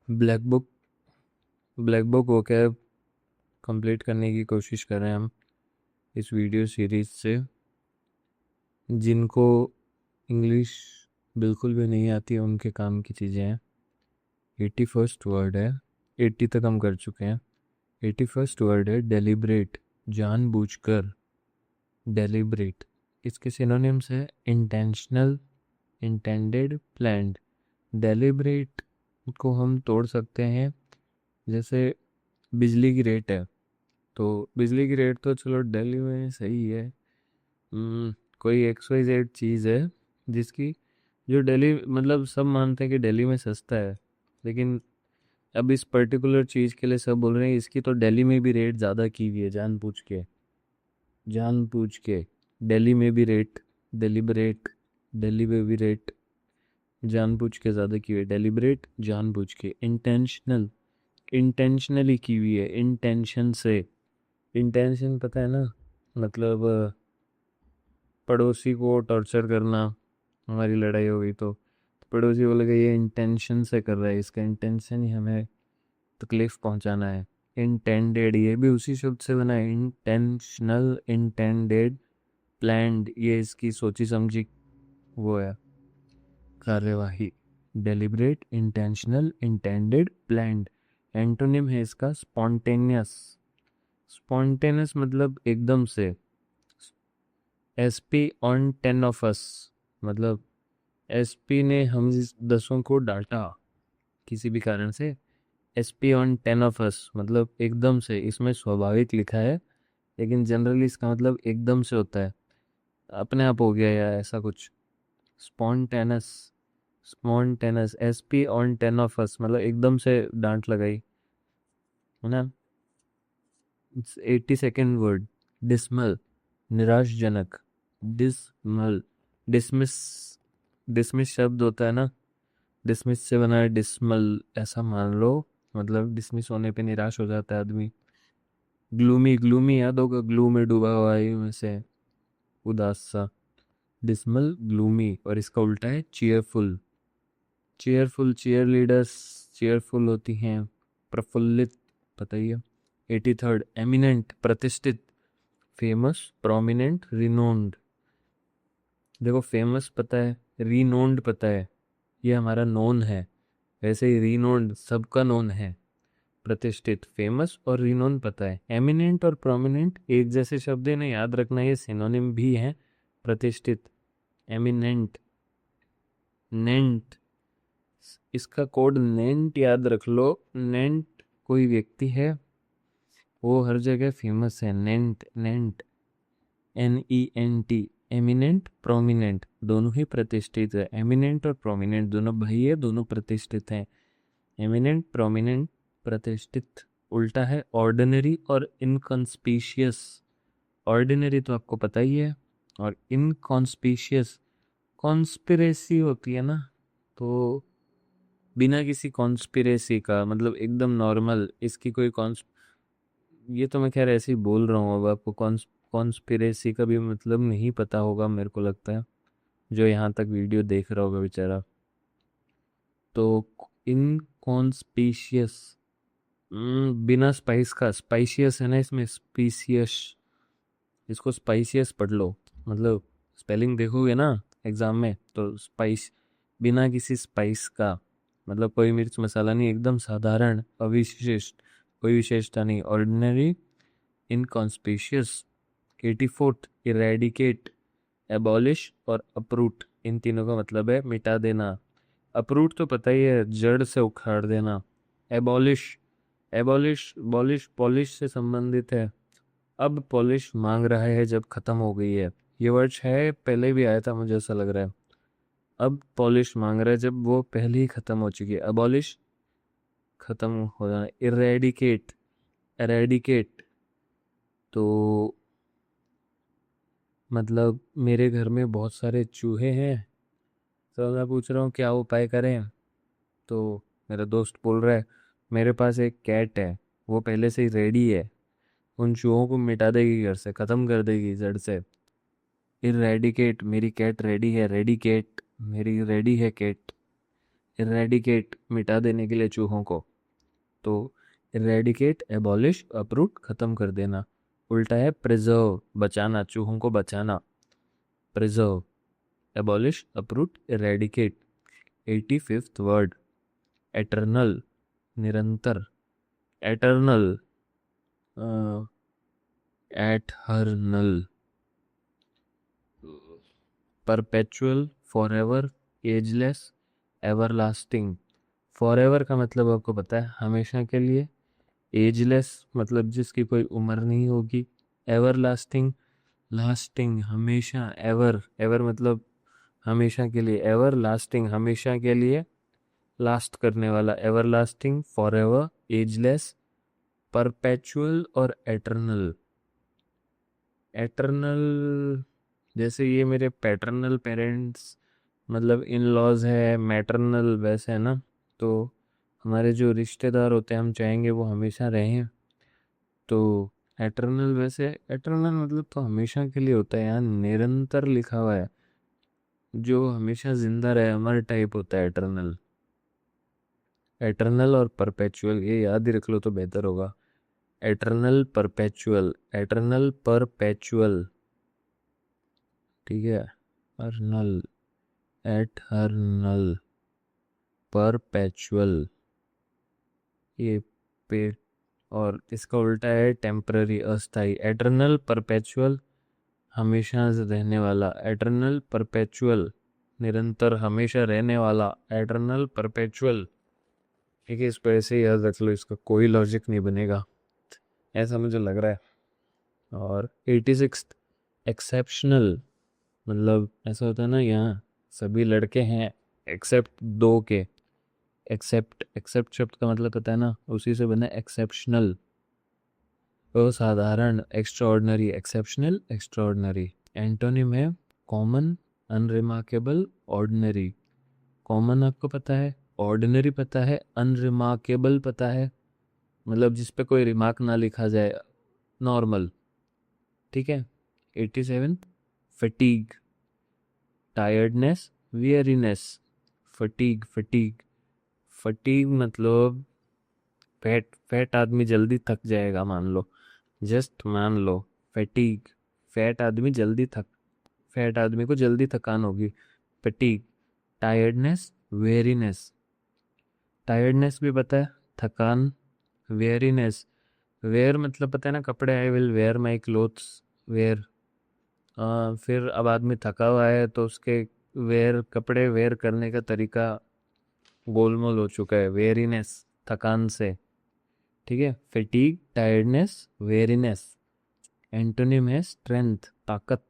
Black book black book वो क्या complete करने की कोशिश कर रहे हैं हम इस वीडियो सीरीज से। जिनको इंग्लिश बिल्कुल भी नहीं आती है उनके काम की चीज़ें हैं। 81st वर्ड है, 80 तक हम कर चुके हैं। 81st वर्ड है डेलिब्रेट, जानबूझकर। डेलिब्रेट, इसके सिनोनिम्स है इंटेंशनल, इंटेंडेड, प्लान्ड। डेलिब्रेट को हम तोड़ सकते हैं, जैसे बिजली की रेट है, तो बिजली की रेट तो चलो दिल्ली में सही है। कोई XYZ चीज़ है जिसकी, जो दिल्ली मतलब सब मानते हैं कि दिल्ली में सस्ता है, लेकिन अब इस पर्टिकुलर चीज़ के लिए सब बोल रहे हैं इसकी तो दिल्ली में भी रेट ज़्यादा की हुई है, जानबूझ के। जानबूझ के दिल्ली में भी रेट, डेलिबरेट, दिल्ली में भी रेट जानबूझ के ज़्यादा की हुई है। डेलिबरेट, जानबूझ के। इंटेंशनल, इंटेंशनली की हुई है, इंटेंशन से। इंटेंशन पता है ना, मतलब पड़ोसी को टॉर्चर करना। हमारी लड़ाई हो गई तो पड़ोसी बोलेगा ये इंटेंशन से कर रहा है, इसका इंटेंशन ही हमें तकलीफ पहुंचाना है। इंटेंडेड, ये भी उसी शब्द से बना है, इंटेंशनल, इंटेंडेड, प्लान्ड, ये इसकी सोची समझी वो है कार्यवाही। Deliberate, intentional, intended, planned. Antonym है इसका स्पॉन्टेनियस। स्पॉन्टेनियस मतलब एकदम से। SP ऑन 10 ऑफ अस, मतलब SP ने हम 10 को डांटा किसी भी कारण से। SP ऑन 10 ऑफ अस मतलब एकदम से, इसमें स्वाभाविक लिखा है लेकिन जनरली इसका मतलब एकदम से होता है, अपने आप हो गया या ऐसा कुछ। Spontaneous, spontaneous. SP on 10 off us मतलब एकदम से डांट लगाई, है ना। 82nd वर्ड डिसमल, निराशजनक। डिसमल, डिसमिस, डिसमिस शब्द होता है ना, डिसमिस से बना है डिसमल, ऐसा मान लो। मतलब डिसमिस होने पे निराश हो जाता है आदमी। ग्लूमी, ग्लूमी याद होगा, ग्लू में डूबा हुआ है में से, उदास सा। Dismal, gloomy. और इसका उल्टा है cheerful. Cheerful, cheerleaders cheerful होती हैं, प्रफुल्लित, बताइए। 83rd एमिनेंट, प्रतिष्ठित। Famous, prominent, renowned. देखो फेमस पता है, रिनोन्ड पता है, ये हमारा नोन है। वैसे ही रिनोन्ड सबका नोन है। प्रतिष्ठित, फेमस और रिनोन पता है। एमिनेंट और प्रोमिनेंट एक जैसे शब्द है ना, याद रखना, ये सिनोनिम भी हैं। प्रतिष्ठित, एमिनेंट, नेंट, इसका कोड नेंट याद रख लो। नेंट कोई व्यक्ति है, वो हर जगह फेमस है। नेंट, नेंट, NENT। एमिनेंट, प्रोमिनेंट दोनों ही प्रतिष्ठित है। एमिनेंट और प्रोमिनेंट दोनों भाई है, दोनों प्रतिष्ठित हैं। एमिनेंट, प्रोमिनेंट, प्रतिष्ठित। उल्टा है ऑर्डिनरी और इनकॉन्स्पिशियस। ऑर्डिनरी तो आपको पता ही है, और इनकॉन्स्पिशियस कॉन्स्पिरेसी होती है ना, तो बिना किसी कॉन्स्पिरेसी का, मतलब एकदम नॉर्मल, इसकी कोई कॉन्स, ये तो मैं खैर ऐसे ही बोल रहा हूँ, अब आपको कॉन्स्पिरेसी का भी मतलब नहीं पता होगा मेरे को लगता है, जो यहाँ तक वीडियो देख रहा होगा बेचारा। तो इनकॉन्स्पिशियस, बिना स्पाइस का। स्पाइशियस है ना इसमें, स्पीसियस, इसको स्पाइसियस पढ़ लो। मतलब स्पेलिंग देखोगे ना एग्जाम में, तो स्पाइस, बिना किसी स्पाइस का, मतलब कोई मिर्च मसाला नहीं, एकदम साधारण, अविशिष्ट, कोई विशेषता नहीं। Ordinary, inconspicuous. 84th eradicate, abolish और अप्रूट, इन तीनों का मतलब है मिटा देना। अप्रूट तो पता ही है, जड़ से उखाड़ देना। एबॉलिश, एबॉलिश, बॉलिश, पॉलिश से संबंधित है। अब पॉलिश मांग रहा है जब खत्म हो गई है, ये वर्ड है पहले भी आया था मुझे ऐसा लग रहा है। अब पॉलिश मांग रहा है जब वो पहले ही खत्म हो चुकी है। अबॉलिश, खत्म हो जाना। इरेडिकेट, एरेडिकेट, तो मतलब मेरे घर में बहुत सारे चूहे हैं, तो मैं पूछ रहा हूँ क्या उपाय करें। तो मेरा दोस्त बोल रहा है मेरे पास एक कैट है, वो पहले से ही रेडी है, उन चूहों को मिटा देगी, घर से ख़त्म कर देगी जड़ से। इरेडिकेट, मेरी कैट रेडी है, रेडी कैट, मेरी रेडी है कैट। इरेडिकेट मिटा देने के लिए चूहों को, तो इरेडिकेट एबॉलिश अपरूट खत्म कर देना। उल्टा है प्रिजर्व बचाना, चूहों को बचाना, preserve, abolish uproot eradicate. 85th word eternal निरंतर, eternal eternal, perpetual, forever, ageless, everlasting. Forever का मतलब आपको पता है हमेशा के लिए, एजलेस मतलब जिसकी कोई उम्र नहीं होगी, एवरलास्टिंग लास्टिंग हमेशा, एवर एवर मतलब हमेशा के लिए, एवर लास्टिंग हमेशा के लिए लास्ट करने वाला, एवरलास्टिंग, फॉरएवर, एजलेस, परपेचुअल और एटर्नल। एटर्नल जैसे ये मेरे पैटर्नल पेरेंट्स मतलब इन लॉज है, मैटरनल वैसे है ना, तो हमारे जो रिश्तेदार होते हैं हम चाहेंगे वो हमेशा रहें, तो एटर्नल वैसे, एटर्नल मतलब तो हमेशा के लिए होता है, यहाँ निरंतर लिखा हुआ है, जो हमेशा जिंदा रहे, अमर टाइप होता है एटर्नल। एटर्नल और परपेचुअल ये याद ही रख लो तो बेहतर होगा। एटर्नल परपेचुअल, एटर्नल परपेचुअल, ठीक है। अर्नल, एटर्नल, परपेचुअल, ये पे, और इसका उल्टा है टेम्पररी अस्थाई। एटर्नल परपेचुअल हमेशा रहने वाला, एटर्नल परपेचुअल निरंतर हमेशा रहने वाला, एटर्नल परपेचुअल। ठीक है, इसको ऐसे ही याद रख लो, इसका कोई लॉजिक नहीं बनेगा ऐसा मुझे लग रहा है। और 86 एक्सेप्शनल, मतलब ऐसा होता है ना, यहाँ सभी लड़के हैं एक्सेप्ट दो के, एक्सेप्ट, एक्सेप्ट शब्द का मतलब पता है ना, उसी से बना एक्सेप्शनल, असाधारण, एक्स्ट्राऑर्डिनरी, एक्सेप्शनल, एक्स्ट्राऑर्डिनरी। एंटोनिम है कॉमन, अनरिमार्केबल, ऑर्डिनरी। कॉमन आपको पता है, ऑर्डिनरी पता है, अनरिमार्केबल पता है, मतलब जिस पे कोई रिमार्क ना लिखा जाए, नॉर्मल, ठीक है। 87 fatigue, tiredness, weariness, fatigue, fatigue, fatigue मतलब फैट, फैट आदमी जल्दी थक जाएगा मान लो, जस्ट मान लो, फैटीग, फैट आदमी जल्दी थक, फैट आदमी को जल्दी थकान होगी, फैटीग। टायर्डनेस, वेरीनेस, टायर्डनेस भी पता है, थकान, वेरीनेस, वेयर मतलब पता है ना कपड़े, I will wear my clothes, wear. फिर अब आदमी थका हुआ है तो उसके वेयर, कपड़े वेयर करने का तरीका गोलमोल हो चुका है, वेरीनेस थकान से, ठीक है। Fatigue, tiredness, weariness. एंटोनिम है स्ट्रेंथ, ताकत,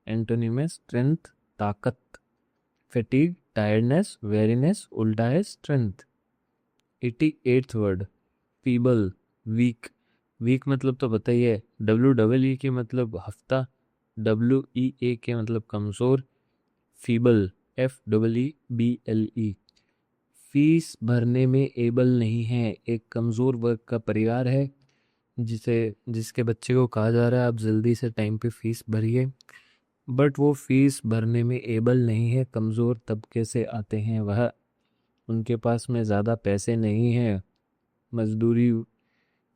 एंटोनिम है स्ट्रेंथ, ताकत। फटीग, टायर्डनेस, वेरीनेस, उल्टा है strength. 88th word feeble, weak. Weak मतलब तो बताइए, WEE के मतलब हफ्ता, WEA के मतलब कमज़ोर, फीबल, FEEBLE, फीस भरने में एबल नहीं है, एक कमज़ोर वर्ग का परिवार है जिसे, जिसके बच्चे को कहा जा रहा है आप जल्दी से टाइम पे फीस भरिए, बट वो फीस भरने में एबल नहीं है, कमज़ोर तबके से आते हैं वह, उनके पास में ज़्यादा पैसे नहीं हैं, मजदूरी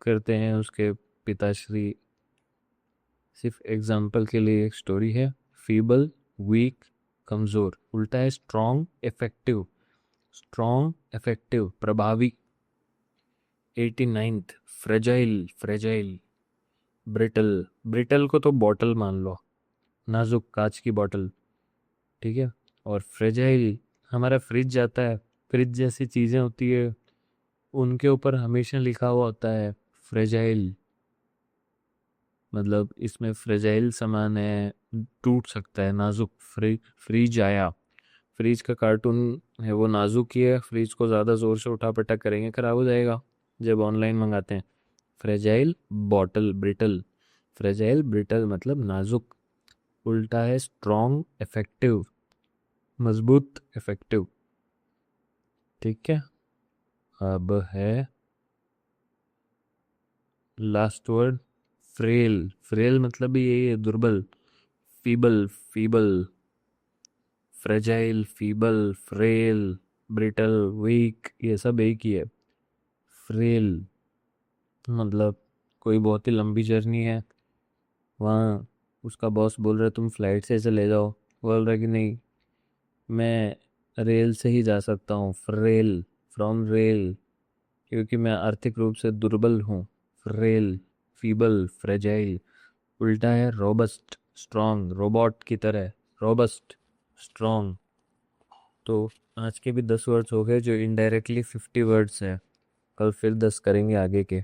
करते हैं उसके पिताश्री। सिर्फ एग्जाम्पल के लिए एक स्टोरी है। फीबल, वीक, कमज़ोर, उल्टा है स्ट्रॉन्ग, इफेक्टिव, स्ट्रॉन्ग, इफेक्टिव, प्रभावी। 89th fragile, fragile, brittle, brittle को तो बॉटल मान लो, नाजुक कांच की बॉटल, ठीक है। और फ्रेजाइल हमारा फ्रिज जाता है, फ्रिज जैसी चीज़ें होती है उनके ऊपर हमेशा लिखा हुआ होता है फ्रेजाइल, मतलब इसमें फ्रेजाइल सामान है, टूट सकता है, नाजुक। फ्रिज आया, फ्रिज का कार्टून है वो नाजुक ही है, फ्रिज को ज़्यादा ज़ोर से उठा पटक करेंगे ख़राब हो जाएगा जब ऑनलाइन मंगाते हैं। Fragile, bottle, brittle, fragile brittle मतलब नाजुक, उल्टा है स्ट्रॉन्ग, इफेक्टिव, मजबूत, इफेक्टिव, ठीक है। अब है लास्ट वर्ड फ्रेल, फ्रेल मतलब भी यही है, दुर्बल, feeble, feeble, fragile, feeble, frail, brittle, weak, ये सब एक ही है। फ्रेल मतलब कोई बहुत ही लंबी जर्नी है, वहाँ उसका बॉस बोल रहा है तुम फ्लाइट से चले जाओ, बोल रहा है कि नहीं, मैं रेल से ही जा सकता हूँ। फ्रेल, फ्रॉम रेल, क्योंकि मैं आर्थिक रूप से दुर्बल हूँ। Frail, feeble, fragile. उल्टा है रोबस्ट, स्ट्रॉन्ग, रोबोट की तरह। Robust, strong. तो आज के भी 10 वर्ड्स हो गए जो इनडायरेक्टली 50 वर्ड्स हैं। कल फिर 10 करेंगे आगे के।